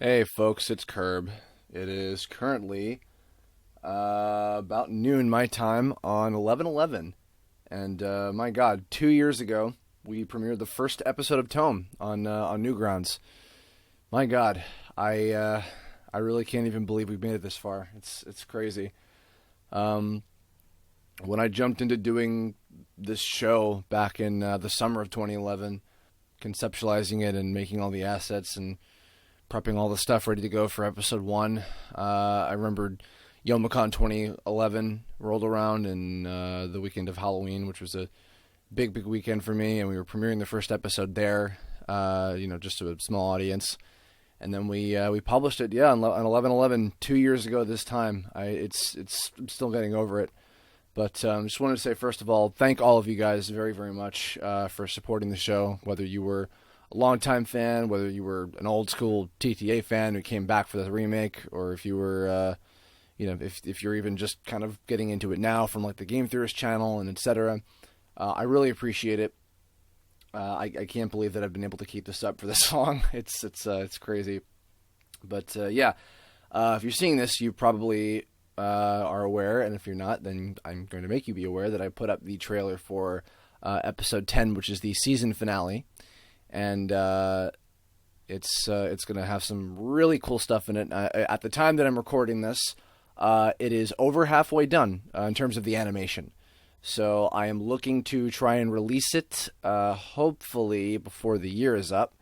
Hey folks, it's Curb. It is currently about noon my time on 11/11, and my God, 2 years ago we premiered the first episode of Tome on Newgrounds. My God, I really can't even believe we've made it this far. It's crazy. Um, when I jumped into doing this show back in the summer of 2011, conceptualizing it and making all the assets and prepping all the stuff ready to go for episode one. I remembered YomaCon 2011 rolled around and the weekend of Halloween, which was a big weekend for me, and we were premiering the first episode there, just to a small audience. And then we published it, on 11/11 2 years ago this time. I'm still getting over it. But just wanted to say, first of all, thank all of you guys very, very much for supporting the show, whether you were a longtime fan, whether you were an old school TTA fan who came back for the remake, or if you were, if you're even just kind of getting into it now from like the Game Theorist channel and etc. I really appreciate it. I can't believe that I've been able to keep this up for this long. It's crazy. But if you're seeing this, you probably are aware, and if you're not, then I'm going to make you be aware that I put up the trailer for episode 10, which is the season finale. And it's going to have some really cool stuff in it. At the time that I'm recording this, it is over halfway done in terms of the animation. So I am looking to try and release it, hopefully before the year is up.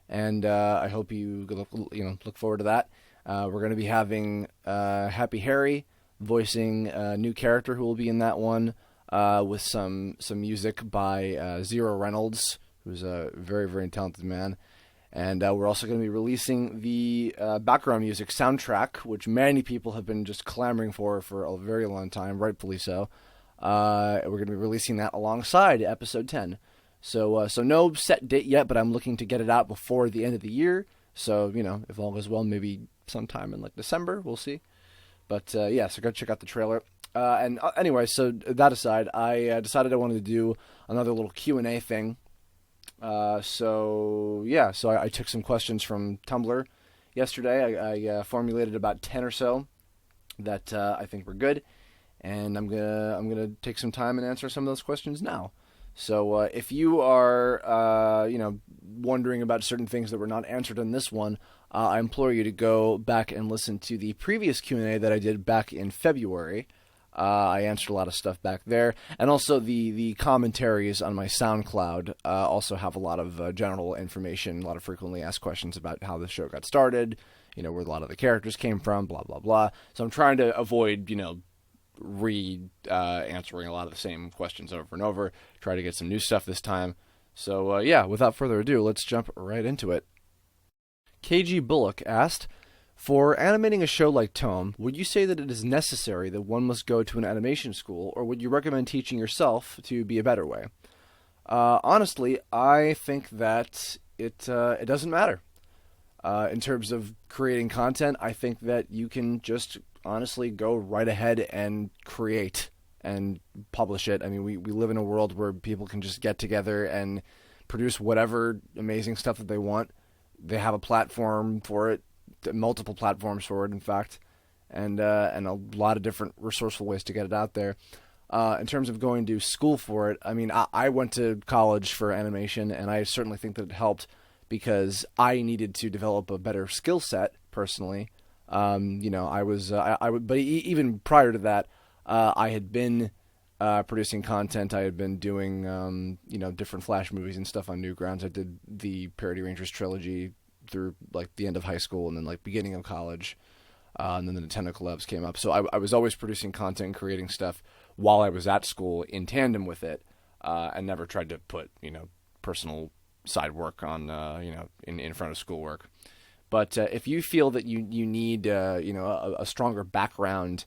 And I hope you look forward to that. We're going to be having Happy Harry voicing a new character who will be in that one, with some music by Zero Reynolds, who's a very, very talented man. And we're also going to be releasing the background music soundtrack, which many people have been just clamoring for a very long time, rightfully so. We're going to be releasing that alongside episode 10. So no set date yet, but I'm looking to get it out before the end of the year. So, if all goes well, maybe sometime in like December, we'll see. But so go check out the trailer. Anyway, so that aside, I decided I wanted to do another little Q&A thing. So I took some questions from Tumblr yesterday. I formulated about 10 or so that I think were good, and I'm gonna take some time and answer some of those questions now. So if you are wondering about certain things that were not answered in this one, I implore you to go back and listen to the previous Q&A that I did back in February. I answered a lot of stuff back there, and also the commentaries on my SoundCloud also have a lot of general information, a lot of frequently asked questions about how the show got started, where a lot of the characters came from, blah blah blah. So I'm trying to avoid answering a lot of the same questions over and over. Try to get some new stuff this time. So without further ado, let's jump right into it. KG Bullock asked, for animating a show like Tome, would you say that it is necessary that one must go to an animation school, or would you recommend teaching yourself to be a better way? Honestly, I think that it doesn't matter. In terms of creating content, I think that you can just honestly go right ahead and create and publish it. I mean, we live in a world where people can just get together and produce whatever amazing stuff that they want. They have a platform for it, multiple platforms for it, in fact, and a lot of different resourceful ways to get it out there. In terms of going to school for it, I mean, I went to college for animation, and I certainly think that it helped because I needed to develop a better skill set personally. But even prior to that, I had been producing content. I had been doing, different Flash movies and stuff on Newgrounds. I did the Parody Rangers trilogy through like the end of high school and then like beginning of college, and then the Nintendo collabs came up. So I was always producing content and creating stuff while I was at school in tandem with it, and never tried to put personal side work on in front of schoolwork. But if you feel that you need a stronger background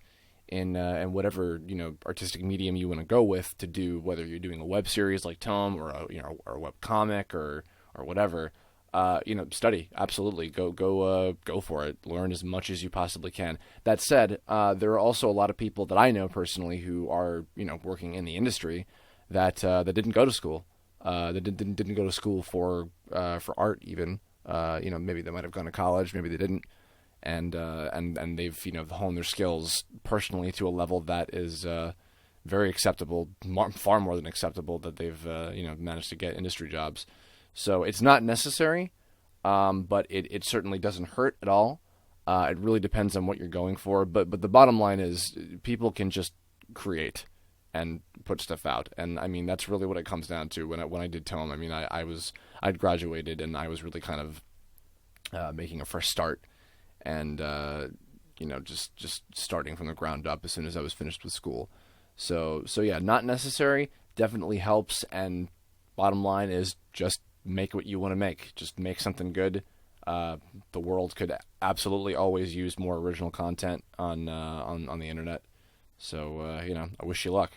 in whatever artistic medium you want to go with to do, whether you're doing a web series like Tome or a web comic or whatever, study. Absolutely, go for it. Learn as much as you possibly can. That said, there are also a lot of people that I know personally who are working in the industry that didn't go to school. That didn't go to school for art even. Maybe they might have gone to college, maybe they didn't, and they've honed their skills personally to a level that is very acceptable, far more than acceptable, that they've managed to get industry jobs. So it's not necessary, but it certainly doesn't hurt at all. It really depends on what you're going for, but the bottom line is people can just create and put stuff out, and I mean that's really what it comes down to. When I did Tome, I mean I'd graduated and I was really kind of making a fresh start, and just starting from the ground up as soon as I was finished with school. So yeah, not necessary, definitely helps, and bottom line is just make what you want to make. Just make something good. The world could absolutely always use more original content on the internet. So I wish you luck.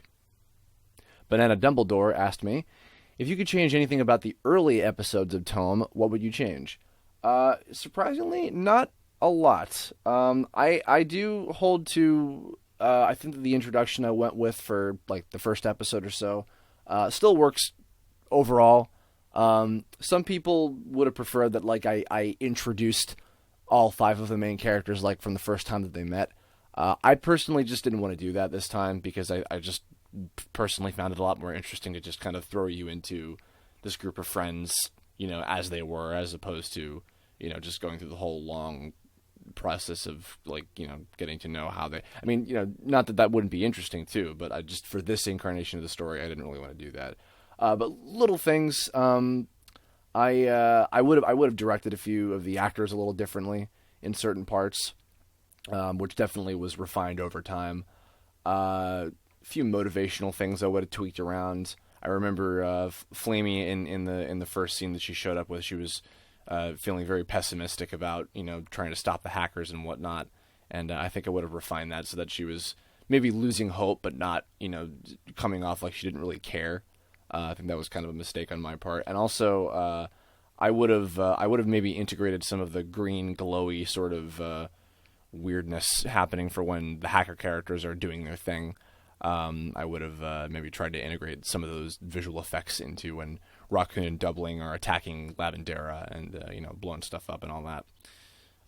Banana Dumbledore asked me, if you could change anything about the early episodes of Tome, what would you change? Surprisingly, not a lot. I do hold to. I think that the introduction I went with for like the first episode or so still works overall. Some people would have preferred that like I introduced all 5 of the main characters like from the first time that they met. I personally just didn't want to do that this time because I just personally found it a lot more interesting to just kind of throw you into this group of friends, as they were, as opposed to, just going through the whole long process of like, getting to know how they, I mean, not that wouldn't be interesting too, but I just, for this incarnation of the story, I didn't really want to do that. But little things, I would have directed a few of the actors a little differently in certain parts, which definitely was refined over time. A few motivational things I would have tweaked around. I remember Flamey in the first scene that she showed up with, she was feeling very pessimistic about trying to stop the hackers and whatnot, and I think I would have refined that so that she was maybe losing hope, but not coming off like she didn't really care. I think that was kind of a mistake on my part, and also I would have maybe integrated some of the green glowy sort of weirdness happening for when the hacker characters are doing their thing. I would have maybe tried to integrate some of those visual effects into when Raccoon and Doubling are attacking Lavendera and blowing stuff up and all that.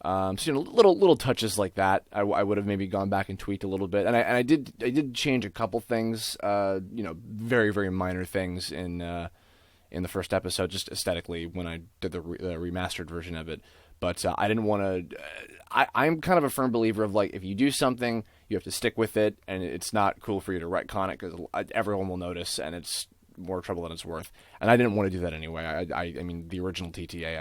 So little touches like that. I would have maybe gone back and tweaked a little bit, and I did change a couple things. Very very minor things in the first episode, just aesthetically when I did the remastered version of it. But I didn't want to. I'm kind of a firm believer of like if you do something, you have to stick with it, and it's not cool for you to retcon it because everyone will notice, and it's more trouble than it's worth. And I didn't want to do that anyway. I mean, the original TTA,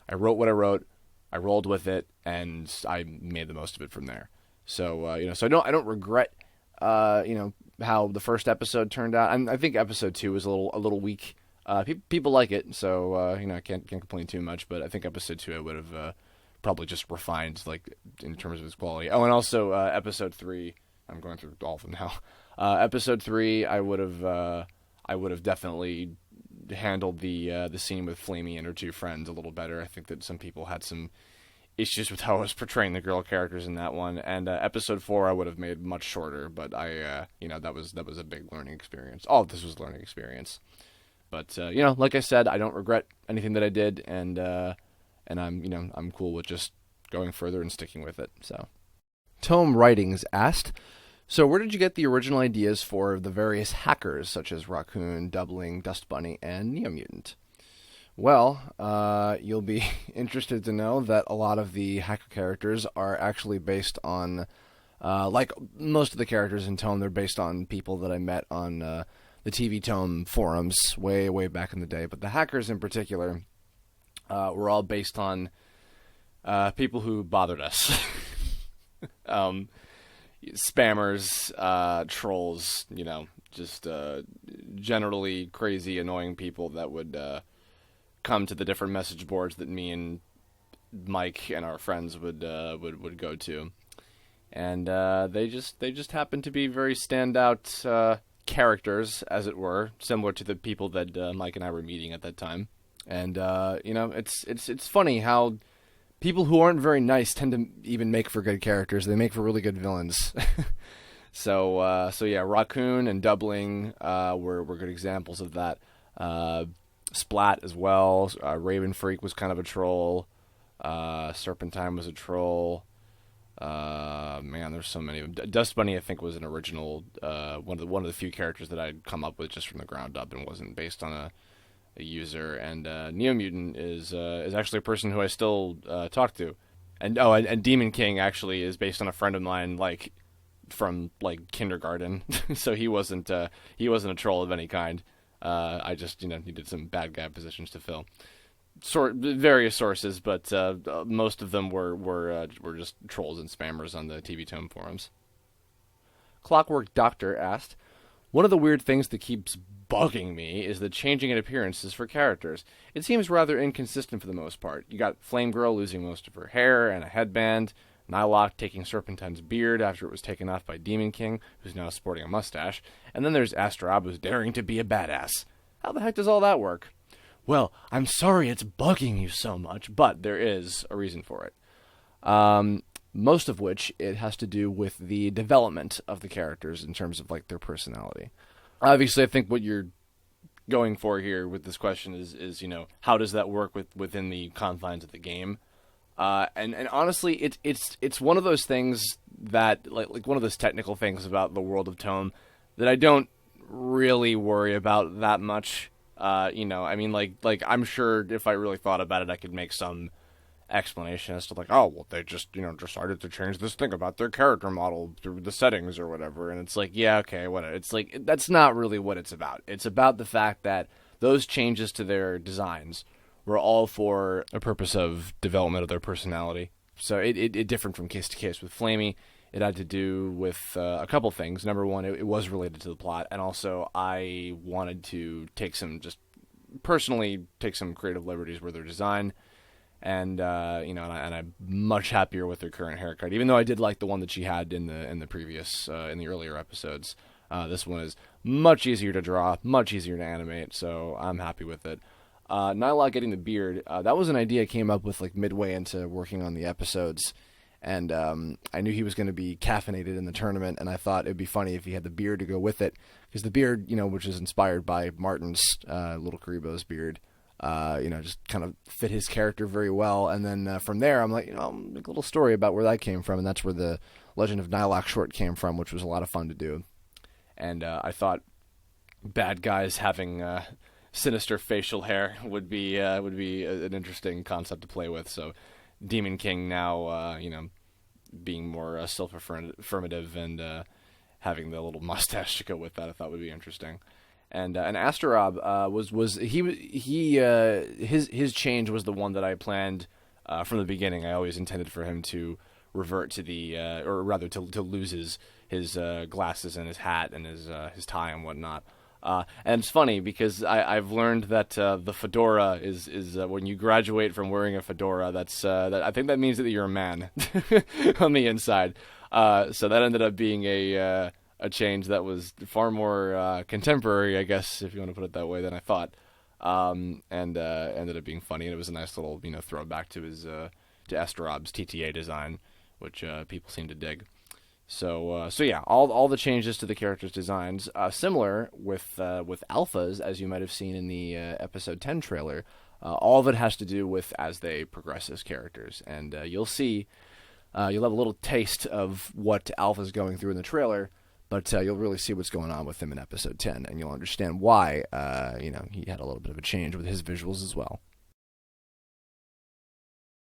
I wrote what I wrote, I rolled with it, and I made the most of it from there. So so I don't regret how the first episode turned out. And I think episode 2 was a little weak. People like it, so I can't complain too much. But I think episode 2 I would have probably just refined, like in terms of its quality. Oh, and also episode 3. I'm going through all of them now. Episode 3, I would have definitely handled the scene with Flamey and her 2 friends a little better. I think that some people had some issues with how I was portraying the girl characters in that one. And episode 4, I would have made much shorter, but that was a big learning experience. All of this was a learning experience. But like I said, I don't regret anything that I did, and I'm cool with just going further and sticking with it. So, Tome Writings asked, so where did you get the original ideas for the various hackers, such as Raccoon, Doubling, Dust Bunny, and Neo Mutant? Well, you'll be interested to know that a lot of the hacker characters are actually based on, like most of the characters in Tome, they're based on people that I met on the TV Tome forums way, way back in the day. But the hackers in particular were all based on people who bothered us. Spammers, trolls, just generally crazy, annoying people that would come to the different message boards that me and Mike and our friends would go to. And they just happen to be very standout characters, as it were, similar to the people that Mike and I were meeting at that time. And it's funny how people who aren't very nice tend to even make for good characters. They make for really good villains. So yeah, Raccoon and Doubling were good examples of that. Splat as well. Raven Freak was kind of a troll. Serpentine was a troll. Man, there's so many. Dust Bunny, I think, was an original one of the few characters that I'd come up with just from the ground up and wasn't based on a user. And Neo Mutant is actually a person who I still talk to. And Demon King actually is based on a friend of mine, like from like kindergarten. So he wasn't a troll of any kind. I just needed some bad guy positions to fill. Various sources, but most of them were just trolls and spammers on the TV Tome forums. Clockwork Doctor asked, "One of the weird things that keeps bugging me is the changing in appearances for characters. It seems rather inconsistent for the most part. You got Flame Girl losing most of her hair and a headband, Nylok taking Serpentine's beard after it was taken off by Demon King, who's now sporting a mustache, and then there's Astrab who's daring to be a badass. How the heck does all that work?" Well, I'm sorry it's bugging you so much, but there is a reason for it. Most of which it has to do with the development of the characters in terms of like their personality. Obviously, I think what you're going for here with this question is how does that work within the confines of the game? And honestly, it's one of those things that like one of those technical things about the world of Tome that I don't really worry about that much. I mean, like I'm sure if I really thought about it, I could make some explanation as to like, oh, well, they just, decided to change this thing about their character model through the settings or whatever. And it's like, yeah, okay, whatever. It's like, that's not really what it's about. It's about the fact that those changes to their designs were all for a purpose of development of their personality. So it differed from case to case. With Flamey, it had to do with a couple things. Number one, it was related to the plot, and also I wanted to personally take some creative liberties with their design, and and I'm much happier with her current haircut. Even though I did like the one that she had in the previous in the earlier episodes, this one is much easier to draw, much easier to animate, so I'm happy with it. Nylok getting the beard, that was an idea I came up with like midway into working on the episodes. And I knew he was going to be caffeinated in the tournament, and I thought it'd be funny if he had the beard to go with it, because the beard, which is inspired by Martin's Little Karibo's beard, just kind of fit his character very well. And then from there, I'm like, I'll make a little story about where that came from, and that's where the Legend of Nylok short came from, which was a lot of fun to do. And I thought bad guys having sinister facial hair would be an interesting concept to play with. So Demon King now, being more self-affirmative and having the little mustache to go with that, I thought would be interesting. And Astrab his change was the one that I planned from the beginning. I always intended for him to revert to or rather to lose his glasses and his hat and his tie and whatnot. And it's funny because I've learned that the fedora is when you graduate from wearing a fedora, that I think that means that you're a man on the inside. So that ended up being a change that was far more contemporary, I guess, if you want to put it that way, than I thought. And ended up being funny, and it was a nice little throwback to his to Astrab's TTA design, which people seem to dig. So yeah, all the changes to the characters' designs, similar with alphas, as you might have seen in the episode 10 trailer. All of it has to do with as they progress as characters, and you'll see, you'll have a little taste of what Alpha's going through in the trailer, but you'll really see what's going on with him in episode 10, and you'll understand why he had a little bit of a change with his visuals as well.